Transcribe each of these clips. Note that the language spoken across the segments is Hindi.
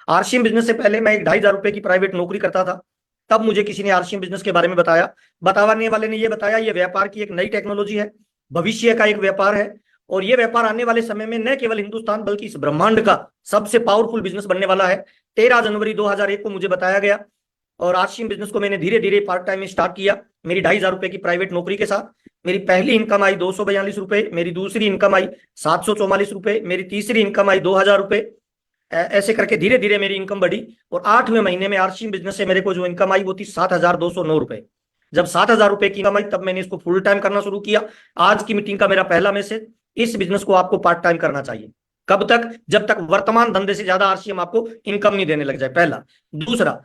आरसीएम बिजनेस से पहले मैं एक 2,500 रुपए की प्राइवेट नौकरी करता था। तब मुझे किसी ने आरसीएम बिजनेस के बारे में बताया। बताने वाले ने ये बताया ये व्यापार की एक नई टेक्नोलॉजी है, भविष्य का एक व्यापार है, और ये व्यापार आने वाले समय में न केवल हिंदुस्तान बल्कि इस ब्रह्मांड का सबसे पावरफुल बिजनेस बनने वाला है। 13 जनवरी 2001 को मुझे बताया गया, और आरसीएम बिजनेस को मैंने धीरे धीरे पार्ट टाइम में स्टार्ट किया मेरी 2,500 रुपए की प्राइवेट नौकरी के साथ। मेरी पहली इनकम आई 242 रुपए, मेरी दूसरी इनकम आई 744 रुपए, मेरी तीसरी इनकम आई 2,000 रुपए। ऐसे करके धीरे धीरे मेरी इनकम बढ़ी, और 8वें महीने में आरसीएम बिजनेस से मेरे को जो इनकम आई वो थी 7,209 रुपए। जब 7,000 रुपए की इनकम आई तब मैंने इसको फुल टाइम करना शुरू किया। आज की मीटिंग का मेरा पहला मैसेज, इस बिजनेस को आपको पार्ट टाइम करना चाहिए। कब तक? जब तक वर्तमान धंधे से ज्यादा आरसीएम आपको इनकम नहीं देने लग जाए, पहला। दूसरा,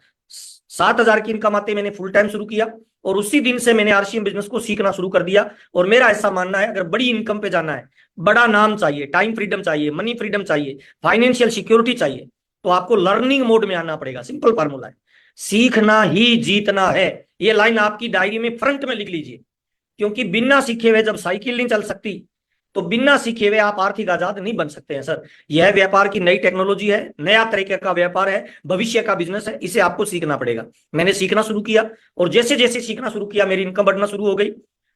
7,000 की इनकम आते मैंने फुल टाइम शुरू किया, और उसी दिन से मैंने आरसीएम बिजनेस को सीखना शुरू कर दिया। और मेरा ऐसा मानना है, अगर बड़ी इनकम पे जाना है, बड़ा नाम चाहिए, टाइम फ्रीडम चाहिए, मनी फ्रीडम चाहिए, फाइनेंशियल सिक्योरिटी चाहिए, तो आपको लर्निंग मोड में आना पड़ेगा। सिंपल फार्मूला है, सीखना ही जीतना है। ये लाइन आपकी डायरी में फ्रंट में लिख लीजिए, क्योंकि बिना सीखे हुए जब साइकिल नहीं चल सकती, तो बिना सीखे हुए आप आर्थिक आजाद नहीं बन सकते हैं सर। यह व्यापार की नई टेक्नोलॉजी है, नया तरीके का व्यापार है, भविष्य का बिजनेस है, इसे आपको सीखना पड़ेगा। मैंने सीखना शुरू किया, और जैसे जैसे सीखना शुरू किया मेरी इनकम बढ़ना शुरू हो गई।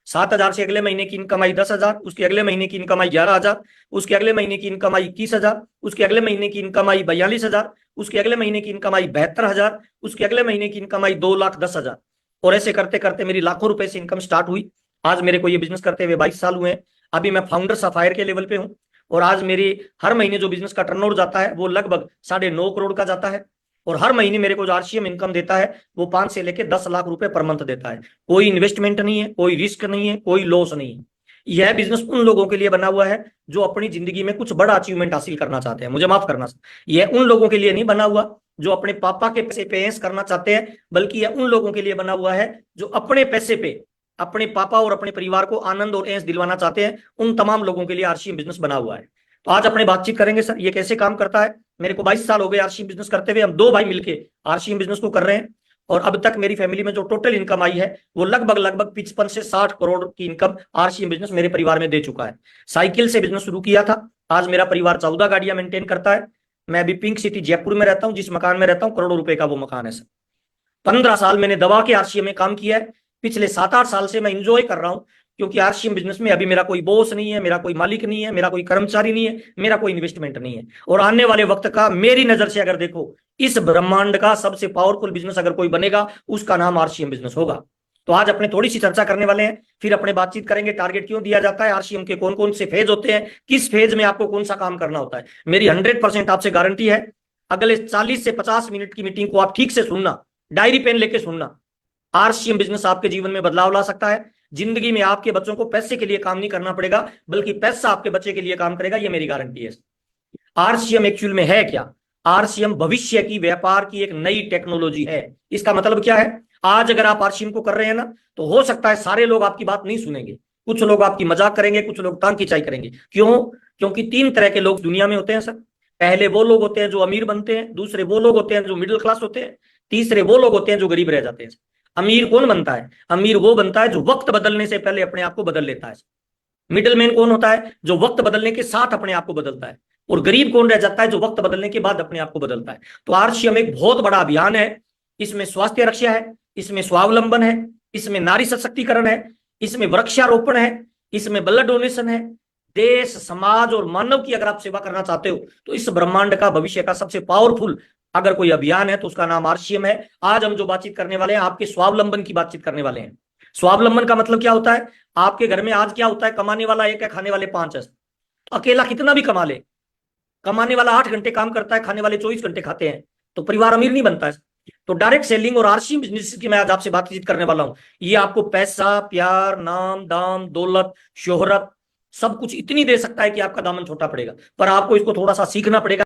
7,000 से अगले महीने की इनकम आई 10,000, उसके अगले महीने की इनकम आई 11,000, उसके अगले महीने की इनकम आई 21,000, उसके अगले महीने की इनकम आई 42,000, उसके अगले महीने की इनकम आई 72,000, उसके अगले महीने की इनकम आई 2,10,000। और ऐसे करते करते मेरी लाखों रुपए से इनकम स्टार्ट हुई। आज मेरे को ये बिजनेस करते हुए 22 साल हुए हैं। अभी मैं फाउंडर सफायर के लेवल पे हूं, और आज मेरी हर महीने जो बिजनेस का टर्नओवर जाता है वो लगभग 9.5 करोड़ का जाता है। और हर महीने मेरे को जो आरसीएम इनकम देता है वो 5 से लेकर 10 लाख रुपए पर मंथ देता है। कोई इन्वेस्टमेंट नहीं है, कोई रिस्क नहीं है, कोई लॉस नहीं है। यह बिजनेस उन लोगों के लिए बना हुआ है जो अपनी जिंदगी में कुछ बड़ा अचीवमेंट हासिल करना चाहते हैं। मुझे माफ करना, यह उन लोगों के लिए नहीं बना हुआ जो अपने पापा के पैसे पे ऐश करना चाहते हैं, बल्कि यह उन लोगों के लिए बना हुआ है जो अपने पैसे पे अपने पापा और अपने परिवार को आनंद और ऐश दिलवाना चाहते हैं। उन तमाम लोगों के लिए आरसीएम बिजनेस बना हुआ है। तो आज अपने बातचीत करेंगे सर ये कैसे काम करता है। मेरे को 22 साल हो गए आरसीएम बिजनेस करते हुए। हम दो भाई मिलके आरसीएम बिजनेस को कर रहे हैं, और अब तक मेरी फैमिली में जो टोटल इनकम आई है वो लगभग लगभग 55 से 60 करोड़ की इनकम आरसीएम बिजनेस मेरे परिवार में दे चुका है। साइकिल से बिजनेस शुरू किया था, आज मेरा परिवार 14 गाड़ियां मेंटेन करता है। मैं अभी पिंक सिटी जयपुर में रहता हूँ, जिस मकान में रहता हूँ करोड़ों रुपए का वो मकान है सर। 15 साल मैंने दबा के आरसीएम में काम किया है। पिछले 7-8 साल से मैं इंजॉय कर रहा हूं, क्योंकि आरसीएम बिजनेस में अभी मेरा कोई बॉस नहीं है, मेरा कोई मालिक नहीं है, मेरा कोई कर्मचारी नहीं है, मेरा कोई इन्वेस्टमेंट नहीं है। और आने वाले वक्त का मेरी नजर से अगर देखो, इस ब्रह्मांड का सबसे पावरफुल बिजनेस अगर कोई बनेगा उसका नाम आरसीएम बिजनेस होगा। तो आज अपने थोड़ी सी चर्चा करने वाले हैं, फिर अपने बातचीत करेंगे टारगेट क्यों दिया जाता है, आरसीएम के कौन कौन से फेज होते हैं, किस फेज में आपको कौन सा काम करना होता है। मेरी 100% आपसे गारंटी है, अगले 40 से 50 मिनट की मीटिंग को आप ठीक से सुनना, डायरी पेन लेके सुनना। आरसीएम बिजनेस आपके जीवन में बदलाव ला सकता है। जिंदगी में आपके बच्चों को पैसे के लिए काम नहीं करना पड़ेगा, बल्कि पैसा आपके बच्चे के लिए काम करेगा, ये मेरी गारंटी है। आरसीएम एक्चुअल में है क्या? आरसीएम भविष्य की व्यापार की एक नई टेक्नोलॉजी है। इसका मतलब क्या है? आज अगर आप आरसीएम को कर रहे हैं ना, तो हो सकता है सारे लोग आपकी बात नहीं सुनेंगे, कुछ लोग आपकी मजाक करेंगे, कुछ लोग टांग खिंचाई करेंगे। क्यों? क्योंकि 3 तरह के लोग दुनिया में होते हैं सर। पहले वो लोग होते हैं जो अमीर बनते हैं, दूसरे वो लोग होते हैं जो मिडिल क्लास होते हैं, तीसरे वो लोग होते हैं जो गरीब रह जाते हैं। अमीर कौन बनता है? अमीर वो बनता है जो वक्त बदलने से पहले अपने आप को बदल लेता है। मिडिल मैन कौन होता है? जो वक्त बदलने के साथ अपने आप को बदलता है। और गरीब कौन रह जाता है? जो वक्त बदलने के बाद अपने आप को बदलता है। तो आरसीएम एक बहुत बड़ा अभियान है। इसमें स्वास्थ्य रक्षा है, इसमें स्वावलंबन है, इसमें नारी सशक्तिकरण है, इसमें वृक्षारोपण है, इसमें ब्लड डोनेशन है। देश, समाज और मानव की अगर आप सेवा करना चाहते हो, तो इस ब्रह्मांड का भविष्य का सबसे पावरफुल अगर कोई अभियान है तो उसका नाम आरसीएम है। आज हम जो बातचीत करने वाले हैं, आपके स्वावलंबन की बातचीत करने वाले हैं। स्वावलंबन का मतलब क्या होता है? आपके घर में आज क्या होता है? कमाने वाला एक है, खाने वाले 5 है। तो अकेला कितना भी कमा ले, कमाने वाला 8 घंटे काम करता है, खाने वाले 24 घंटे खाते हैं, तो परिवार अमीर नहीं बनता है। तो डायरेक्ट सेलिंग और आरसीएम बिजनेस की मैं आज आपसे बातचीत करने वाला हूं। ये आपको पैसा, प्यार, नाम, दाम, दौलत, शोहरत सब कुछ इतनी दे सकता है कि आपका दामन छोटा पड़ेगा, पर आपको इसको थोड़ा सा सीखना पड़ेगा।